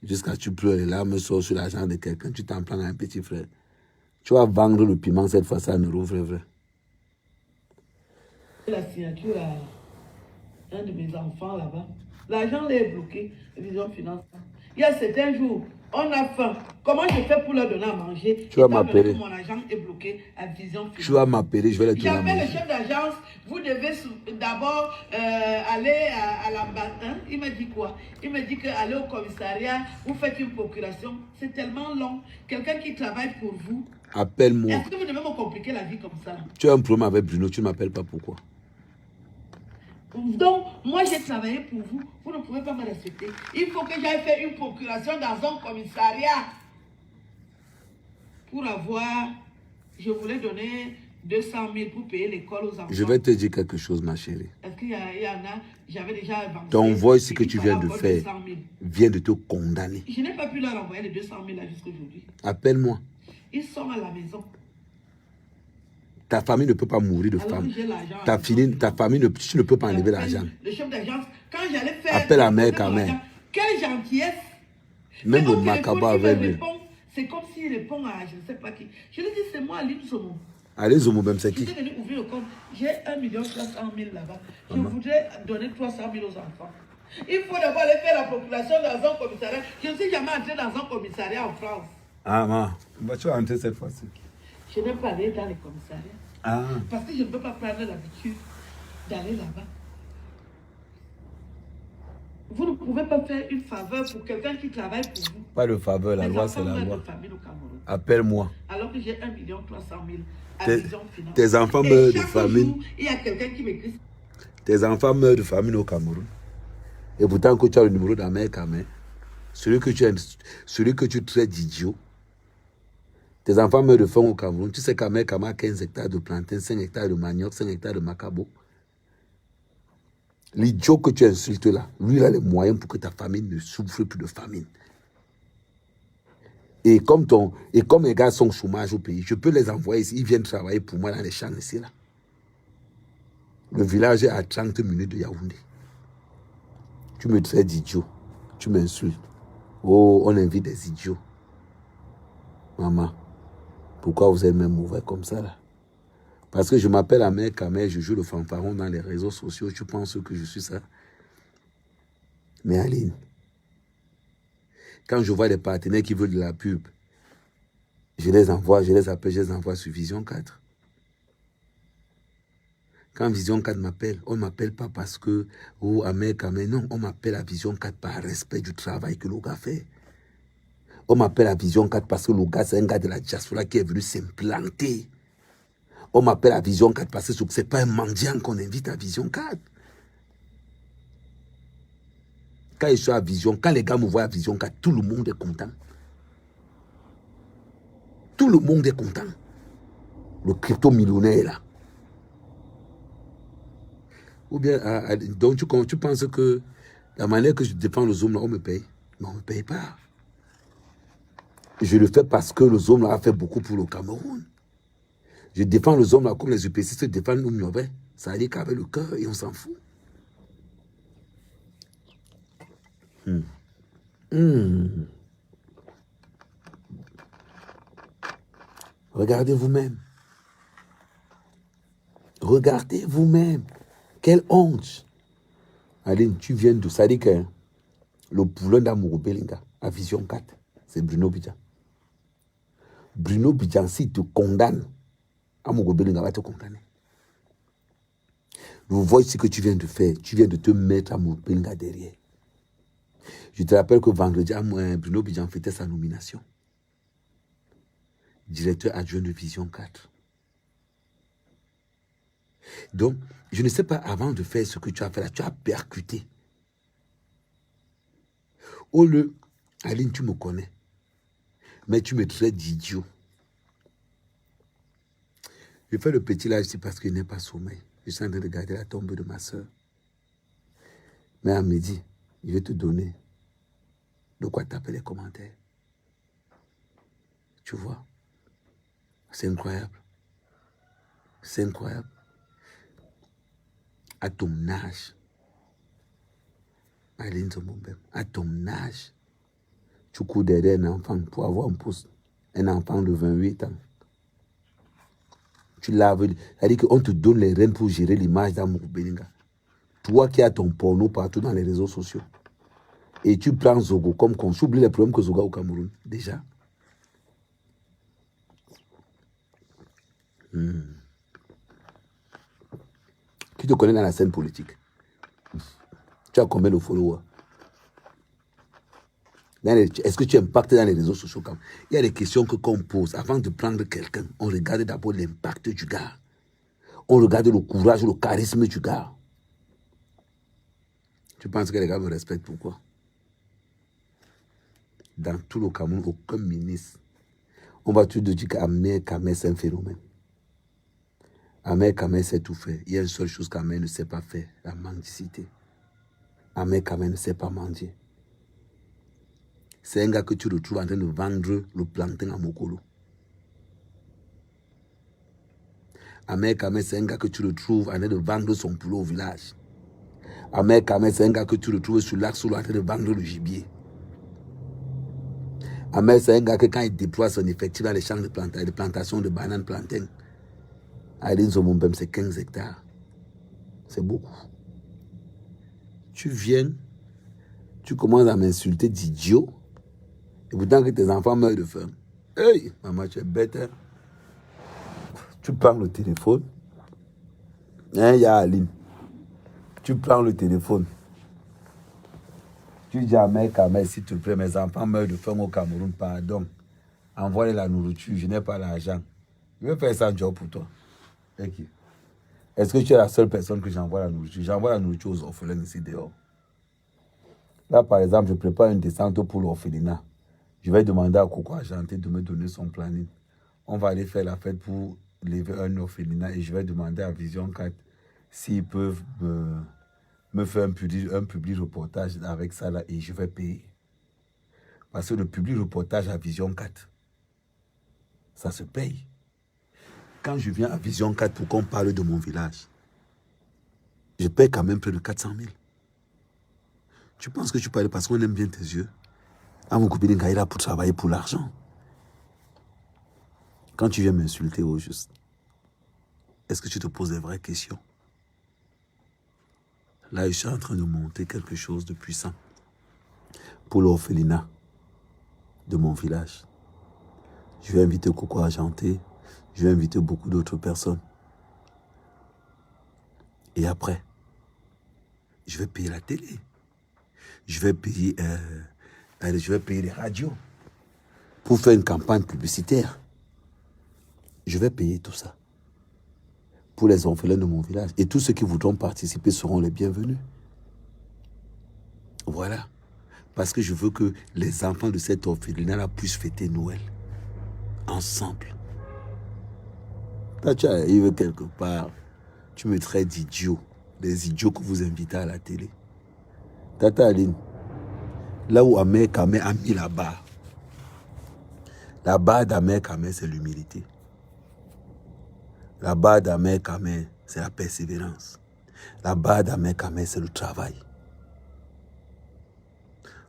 Jusqu'à tu pleures, les larmes sortent sur l'argent de quelqu'un, tu t'en prends à un petit frère. Tu vas vendre le piment cette fois-ci à 1 euro, vrai. La signature à un de mes enfants là-bas. L'argent est bloqué, Vision Finance. Il y a certains jours, on a faim. Comment je fais pour leur donner à manger? Tu vas m'appeler. Mon argent est bloqué à Vision Finance. Tu vas m'appeler, je vais les donner à manger. J'appelle le chef d'agence, vous devez d'abord aller à l'ambassade. Il me dit quoi? Il me dit qu'aller au commissariat, vous faites une procuration. C'est tellement long. Quelqu'un qui travaille pour vous. Appelle-moi. Est-ce que vous devez me compliquer la vie comme ça? Tu as un problème avec Bruno, tu ne m'appelles pas, pourquoi? Donc, moi j'ai travaillé pour vous, vous ne pouvez pas me respecter. Il faut que j'aille faire une procuration dans un commissariat pour avoir, je voulais donner 200 000 pour payer l'école aux enfants. Je vais te dire quelque chose, ma chérie. Est-ce qu'il y en a, j'avais déjà avancé. Ton voice que tu viens de faire vient de te condamner. Je n'ai pas pu leur envoyer les 200 000 là jusqu'à aujourd'hui. Appelle-moi. Ils sont à la maison. Ta famille ne peut pas mourir de faim. Ta famille, tu ne peux pas enlever l'argent. Le chef d'agence, quand j'allais faire... Appelle la mère quand même. Quelle gentillesse. Même le macabo avec lui. C'est comme s'il répond à je ne sais pas qui. Je lui dis, c'est moi, Aline Zomo. Aline Zomo, même c'est qui? Je suis venu ouvrir le compte. J'ai 1 300 000 là-bas. Je voudrais donner 300 000 aux enfants. Il faut d'abord aller faire la procuration dans un commissariat. Je ne suis jamais entré dans un commissariat en France. Ah, ma. Tu vas entrer cette fois-ci. Je n'ai pas allé dans les commissariats. Ah. Parce que je ne peux pas prendre l'habitude d'aller là-bas. Vous ne pouvez pas faire une faveur pour quelqu'un qui travaille pour vous. Pas de faveur, la loi c'est la loi. Appelle-moi. Alors que j'ai 1 300 000 à Vision Finance. Tes enfants meurent de famine. Il y a quelqu'un qui m'écrit. Tes enfants meurent de famine au Cameroun. Et pourtant que tu as le numéro d'Amère Kamé, celui que tu traites d'idiot. Tes enfants meurent de faim au Cameroun. Tu sais qu'Amère Kamé a 15 hectares de plantain, 5 hectares de manioc, 5 hectares de macabo. L'idiot que tu insultes là, lui il a les moyens pour que ta famille ne souffre plus de famine. Et comme les gars sont au chômage au pays, je peux les envoyer ici, ils viennent travailler pour moi dans les champs ici là. Le village est à 30 minutes de Yaoundé. Tu me traites d'idiot, tu m'insultes. Oh, on invite des idiots. Maman, pourquoi vous êtes même mauvais comme ça là? Parce que je m'appelle Amère Kamé, je joue le fanfaron dans les réseaux sociaux, tu penses que je suis ça? Mais Aline, quand je vois des partenaires qui veulent de la pub, je les envoie, je les appelle, je les envoie sur Vision 4. Quand Vision 4 m'appelle, on ne m'appelle pas parce que, oh, Ahmed, non, on m'appelle à Vision 4 par respect du travail que le gars fait. On m'appelle à Vision 4 parce que le gars, c'est un gars de la diaspora qui est venu s'implanter. On m'appelle à Vision 4 parce que ce n'est pas un mendiant qu'on invite à Vision 4. Quand je suis à Vision, quand les gars me voient à Vision 4, tout le monde est content. Tout le monde est content. Le crypto-millionnaire est là. Ou bien, donc tu penses que la manière que je défends le Zoom, là, on me paye? Mais on ne me paye pas. Je le fais parce que le Zoom là, a fait beaucoup pour le Cameroun. Je défends le Zoom là comme les UPC se défendent nous mieux. Ça veut dire qu'avec le cœur, et on s'en fout. Regardez vous-même. Regardez vous-même. Quelle honte. Aline, tu viens de... Ça dit que le poulain d'Amourou Belinga, à Vision 4, c'est Bruno Bidjan. Bruno Bidjan, s'il te condamne, Amourou Belinga va te condamner. Le voice que tu viens de faire, tu viens de te mettre Amourou Belinga derrière. Je te rappelle que vendredi, Bruno Bidjan fêtait sa nomination. Directeur adjoint de Vision 4. Donc, je ne sais pas, avant de faire ce que tu as fait là, tu as percuté. Au lieu, Aline, tu me connais, mais tu me traites d'idiot. Je fais le petit là ici parce qu'il n'est pas sommeil. Je suis en train de regarder la tombe de ma soeur. Mais à midi, je vais te donner de quoi taper les commentaires. Tu vois? C'est incroyable. C'est incroyable. À ton âge, Aline Zombobem, à ton âge, tu cours derrière un enfant pour avoir un pouce. Un enfant de 28 ans. Tu laves. C'est-à-dire qu'on te donne les rênes pour gérer l'image d'Amourou Belinga. Toi qui as ton porno partout dans les réseaux sociaux. Et tu prends Zogo comme qu'on oublie les problèmes que Zogo a au Cameroun. Déjà. Tu te connais dans la scène politique. Tu as combien de followers? Est-ce que tu impactes dans les réseaux sociaux? Il y a des questions qu'on pose. Avant de prendre quelqu'un, on regarde d'abord l'impact du gars. On regarde le courage, le charisme du gars. Tu penses que les gars me respectent pourquoi? Dans tout le Cameroun, aucun ministre. On va tout dire qu'Ahmed Kamel, c'est un phénomène. Ahmed Kamel sait tout faire. Il y a une seule chose qu'Ahmed ne sait pas faire, la mendicité. Ahmed Kamel ne sait pas mendier. C'est un gars que tu retrouves en train de vendre le plantain à Mokolo. Ahmed Kamel, c'est un gars que tu retrouves en train de vendre son poulet au village. Ahmed Kamel, c'est un gars que tu retrouves sur l'axe en train de vendre le gibier. Ahmed, c'est un gars que quand il déploie son effectif dans les champs de plantation de bananes plantains, Aline Zomombem, c'est 15 hectares. C'est beaucoup. Tu viens, tu commences à m'insulter d'idiot, et pourtant que tes enfants meurent de faim. Hey, maman, tu es bête. Hein? Tu prends le téléphone. Hein, y a Aline. Tu prends le téléphone. Tu dis à mec, s'il te plaît, mes enfants meurent de faim au Cameroun, pardon. Envoie la nourriture, je n'ai pas l'argent. Je vais faire ça job pour toi. Okay. Est-ce que tu es la seule personne que j'envoie la nourriture? J'envoie la nourriture aux orphelins ici dehors. Là, par exemple, je prépare une descente pour l'orphelinat. Je vais demander à Coco Argenté de me donner son planning. On va aller faire la fête pour lever un orphelinat et je vais demander à Vision 4 s'ils peuvent me faire un public reportage avec ça là et je vais payer. Parce que le public reportage à Vision 4, ça se paye. Quand je viens à Vision 4 pour qu'on parle de mon village, je paye quand même près de 400 000. Tu penses que tu parles parce qu'on aime bien tes yeux? Ah, mon copine est là pour travailler pour l'argent. Quand tu viens m'insulter au juste, est-ce que tu te poses des vraies questions? Là, je suis en train de monter quelque chose de puissant pour l'orphelinat de mon village. Je vais inviter Coco Argenté, je vais inviter beaucoup d'autres personnes. Et après, je vais payer la télé. Je vais payer les radios pour faire une campagne publicitaire. Je vais payer tout ça pour les orphelins de mon village. Et tous ceux qui voudront participer seront les bienvenus. Voilà. Parce que je veux que les enfants de cet orphelinat-là puissent fêter Noël ensemble. Quand tu arrives quelque part, tu me traites d'idiot. Les idiots que vous invitez à la télé. Tata Aline, là où Ahmed Kamé a mis la barre d'Ahmed Kamé, c'est l'humilité. La barre d'Ahmed Kamé, c'est la persévérance. La barre d'Ahmed Kamé, c'est le travail.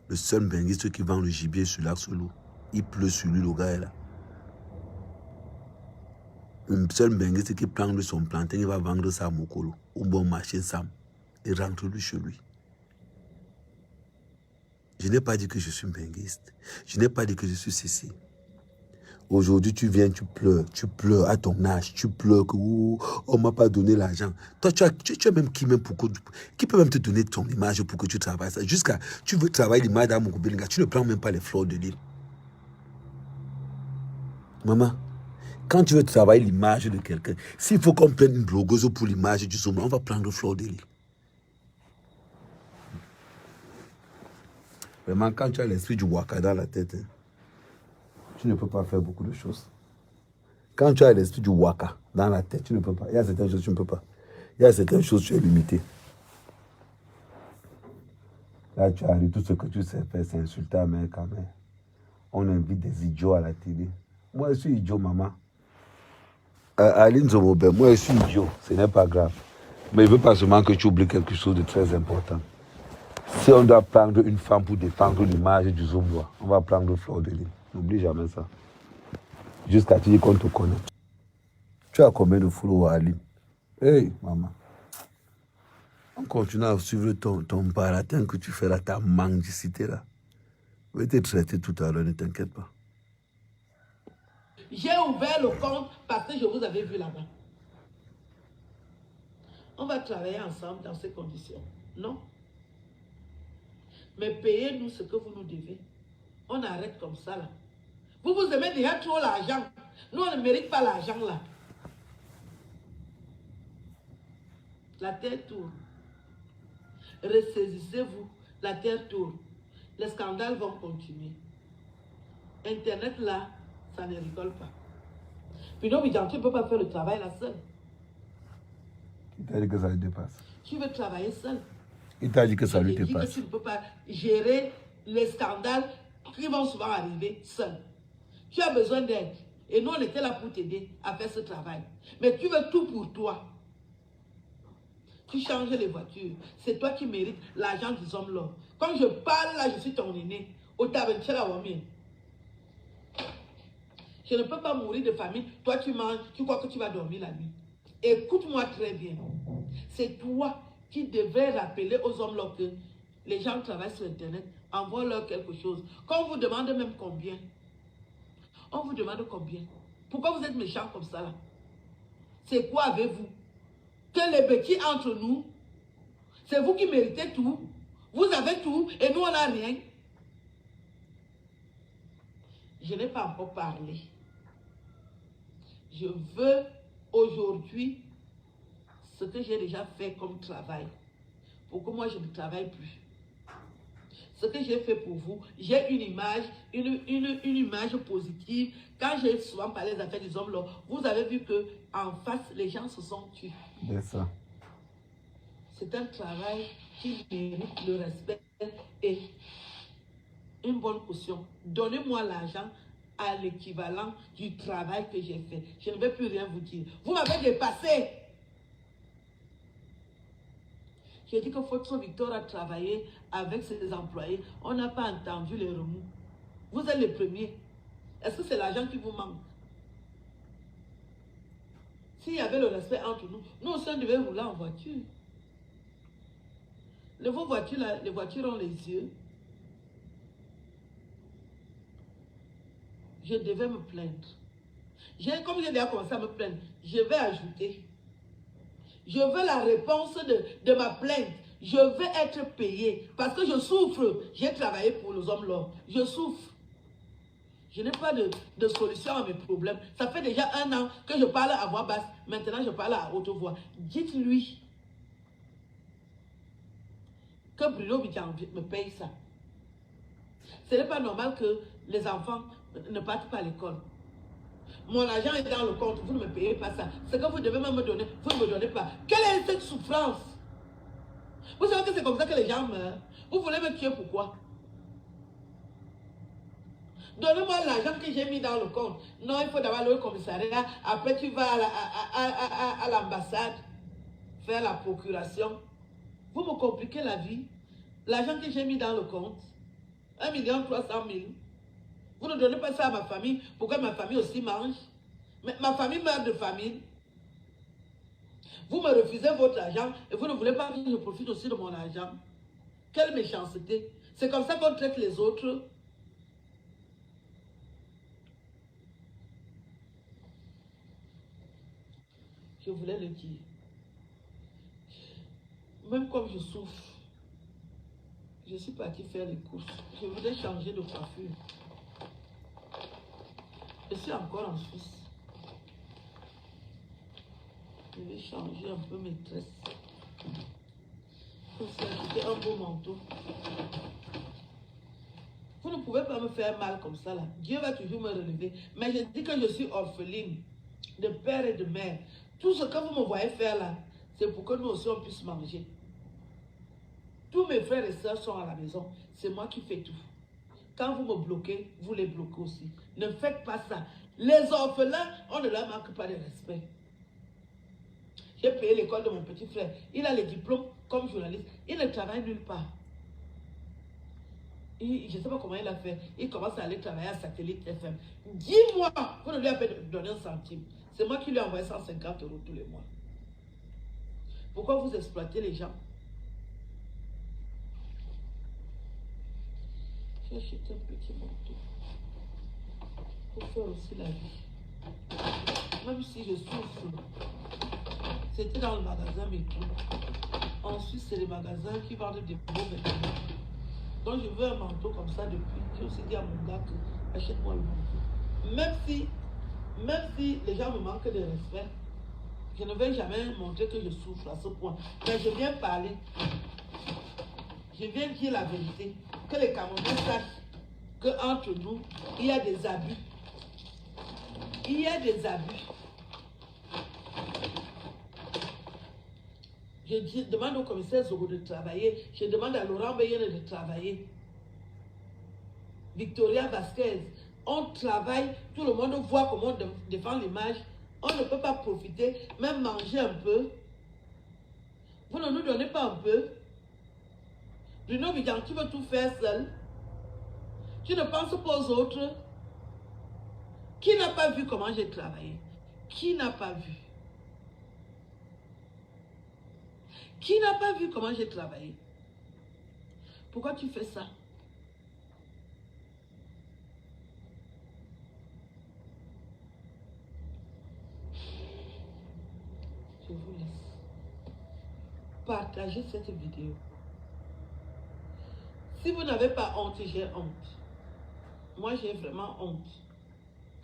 Le seul benguiste qui vend le gibier sur l'Arcelou, il pleut sur lui, le gars est là. Le seul benguiste qui prend son plantain, il va vendre ça à Mokolo, au bon marché Sam, et rentre lui chez lui. Je n'ai pas dit que je suis benguiste. Je n'ai pas dit que je suis ceci. Aujourd'hui, tu viens, tu pleures à ton âge, tu pleures que on m'a pas donné l'argent. Toi, tu as même qui peut même te donner ton image pour que tu travailles ça. Jusqu'à, tu veux travailler l'image d'Amou Koubelinga, tu ne prends même pas les fleurs de l'île. Maman, quand tu veux travailler l'image de quelqu'un, s'il faut qu'on prenne une blogueuse pour l'image du Zoom, on va prendre fleur de l'île. Vraiment, quand tu as l'esprit du Waka dans la tête, hein, tu ne peux pas faire beaucoup de choses. Quand tu as l'esprit du Waka dans la tête, tu ne peux pas. Il y a certaines choses, tu ne peux pas. Il y a certaines choses, tu es limité. Là, tu arrives, tout ce que tu sais faire, c'est insulter à mère quand même. On invite des idiots à la télé. Moi, je suis idiot, maman. Aline Zomobe, moi, je suis idiot. Ce n'est pas grave. Mais je ne veux pas seulement que tu oublies quelque chose de très important. Si on doit prendre une femme pour défendre l'image du Zombois, on va prendre Fleur de Lille. N'oublie jamais ça. Jusqu'à ce qu'on te connaît. Tu as combien de followers, Aline? Hey, maman. On continue à suivre ton baratin que tu fais là, ta mendicité là. Je vais te traiter tout à l'heure, ne t'inquiète pas. J'ai ouvert le compte parce que je vous avais vu là-bas. On va travailler ensemble dans ces conditions. Non. Mais payez-nous ce que vous nous devez. On arrête comme ça là. Vous vous aimez déjà trop l'argent. Nous, on ne mérite pas l'argent là. La terre tourne. Ressaisissez-vous. La terre tourne. Les scandales vont continuer. Internet là, ça ne rigole pas. Puis non, tu ne peux pas faire le travail là seul. Il t'a dit que ça lui dépasse. Tu veux travailler seul. Il t'a dit que ça lui dépasse. dépasse. Que tu ne peux pas gérer les scandales qui vont souvent arriver seul. Tu as besoin d'aide. Et nous, on était là pour t'aider à faire ce travail. Mais tu veux tout pour toi. Tu changes les voitures. C'est toi qui mérites l'argent des hommes là. Quand je parle là, je suis ton aîné. Je ne peux pas mourir de famine. Toi, tu manges, tu crois que tu vas dormir la nuit. Écoute-moi très bien. C'est toi qui devrais rappeler aux hommes là que les gens travaillent sur Internet, envoie-leur quelque chose. Quand on vous demande même combien, on vous demande combien. Pourquoi vous êtes méchants comme ça là? C'est quoi avez-vous? Que les petits entre nous, c'est vous qui méritez tout. Vous avez tout et nous on n'a rien. Je n'ai pas encore parlé. Je veux aujourd'hui ce que j'ai déjà fait comme travail. Pour que moi je ne travaille plus. Ce que j'ai fait pour vous, j'ai une image, une image positive. Quand j'ai souvent parlé des affaires des hommes là, vous avez vu que en face, les gens se sont tués. C'est ça. C'est un travail qui mérite le respect et une bonne caution. Donnez-moi l'argent à l'équivalent du travail que j'ai fait. Je ne vais plus rien vous dire. Vous m'avez dépassé. J'ai dit que Fotso Victor a travaillé avec ses employés. On n'a pas entendu les remous. Vous êtes les premiers. Est-ce que c'est l'argent qui vous manque? S'il y avait le respect entre nous, nous aussi on devait rouler en voiture. Vos voitures, là, les voitures ont les yeux. Je devais me plaindre. Comme j'ai déjà commencé à me plaindre, je vais ajouter. Je veux la réponse de ma plainte. Je veux être payé parce que je souffre. J'ai travaillé pour les hommes là. Je souffre. Je n'ai pas de solution à mes problèmes. Ça fait déjà 1 an que je parle à voix basse. Maintenant, je parle à haute voix. Dites-lui que Bruno Bidjan me paye ça. Ce n'est pas normal que les enfants ne partent pas à l'école. Mon argent est dans le compte, vous ne me payez pas ça. Ce que vous devez même me donner, vous ne me donnez pas. Quelle est cette souffrance? Vous savez que c'est comme ça que les gens meurent. Vous voulez me tuer pourquoi? Donnez-moi l'argent que j'ai mis dans le compte. Non, il faut d'abord aller au commissariat. Après, tu vas à l'ambassade faire la procuration. Vous me compliquez la vie. L'argent que j'ai mis dans le compte, 1 300 000. Vous ne donnez pas ça à ma famille pour que ma famille aussi mange. Mais ma famille meurt de famine. Vous me refusez votre argent et vous ne voulez pas que je profite aussi de mon argent. Quelle méchanceté. C'est comme ça qu'on traite les autres. Je voulais le dire. Même comme je souffre, je suis partie faire les courses. Je voulais changer de coiffure. Je suis encore en Suisse. Je vais changer un peu mes tresses. Pour s'ajouter un beau manteau. Vous ne pouvez pas me faire mal comme ça là. Dieu va toujours me relever. Mais je dis que je suis orpheline de père et de mère. Tout ce que vous me voyez faire là, c'est pour que nous aussi on puisse manger. Tous mes frères et sœurs sont à la maison. C'est moi qui fais tout. Quand vous me bloquez, vous les bloquez aussi. Ne faites pas ça. Les orphelins, on ne leur manque pas de respect. J'ai payé l'école de mon petit frère. Il a les diplômes comme journaliste. Il ne travaille nulle part. Je ne sais pas comment il a fait. Il commence à aller travailler à Satellite FM. Dis-moi, vous ne lui avez pas donné un centime. C'est moi qui lui ai envoyé 150 € tous les mois. Pourquoi vous exploitez les gens? J'ai acheté un petit manteau pour faire aussi la vie. Même si je souffre, c'était dans le magasin Métro. En Suisse, c'est les magasins qui vendent des beaux vêtements. Donc je veux un manteau comme ça depuis. J'ai aussi dit à mon gars que achète-moi le manteau. Même si les gens me manquent de respect, je ne vais jamais montrer que je souffre à ce point. Mais je viens parler. Je viens dire la vérité. Que les Camerounais sachent qu'entre nous, il y a des abus. Il y a des abus. Je demande au commissaire Zogo de travailler. Je demande à Laurent Beyene de travailler. Victoria Vasquez. On travaille, tout le monde voit comment on défend l'image. On ne peut pas profiter, même manger un peu. Vous ne nous donnez pas un peu. Bruno Bidjan, tu veux tout faire seul. Tu ne penses pas aux autres. Qui n'a pas vu comment j'ai travaillé? Qui n'a pas vu? Qui n'a pas vu comment j'ai travaillé? Pourquoi tu fais ça? Je vous laisse. Partagez cette vidéo. Si vous n'avez pas honte, j'ai honte. Moi, j'ai vraiment honte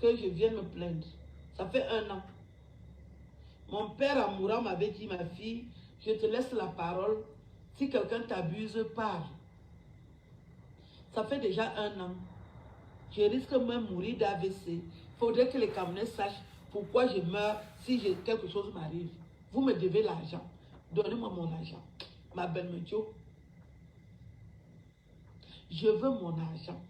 que je vienne me plaindre. Ça fait 1 an. Mon père amoureux m'avait dit, ma fille, je te laisse la parole. Si quelqu'un t'abuse, parle. Ça fait déjà 1 an. Je risque même de mourir d'AVC. Il faudrait que les Camerounais sachent pourquoi je meurs si quelque chose m'arrive. Vous me devez l'argent. Donnez-moi mon argent. Ma belle Médio. Je veux mon argent.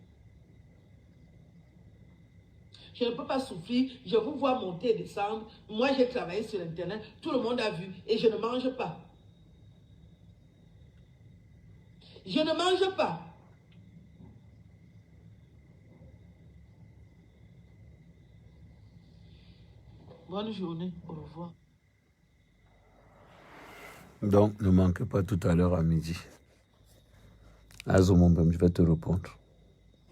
Je ne peux pas souffrir. Je vous vois monter et descendre. Moi, j'ai travaillé sur Internet. Tout le monde a vu. Et je ne mange pas. Je ne mange pas. Bonne journée. Au revoir. Donc, ne manquez pas tout à l'heure à midi. Azo, mon père, je vais te répondre.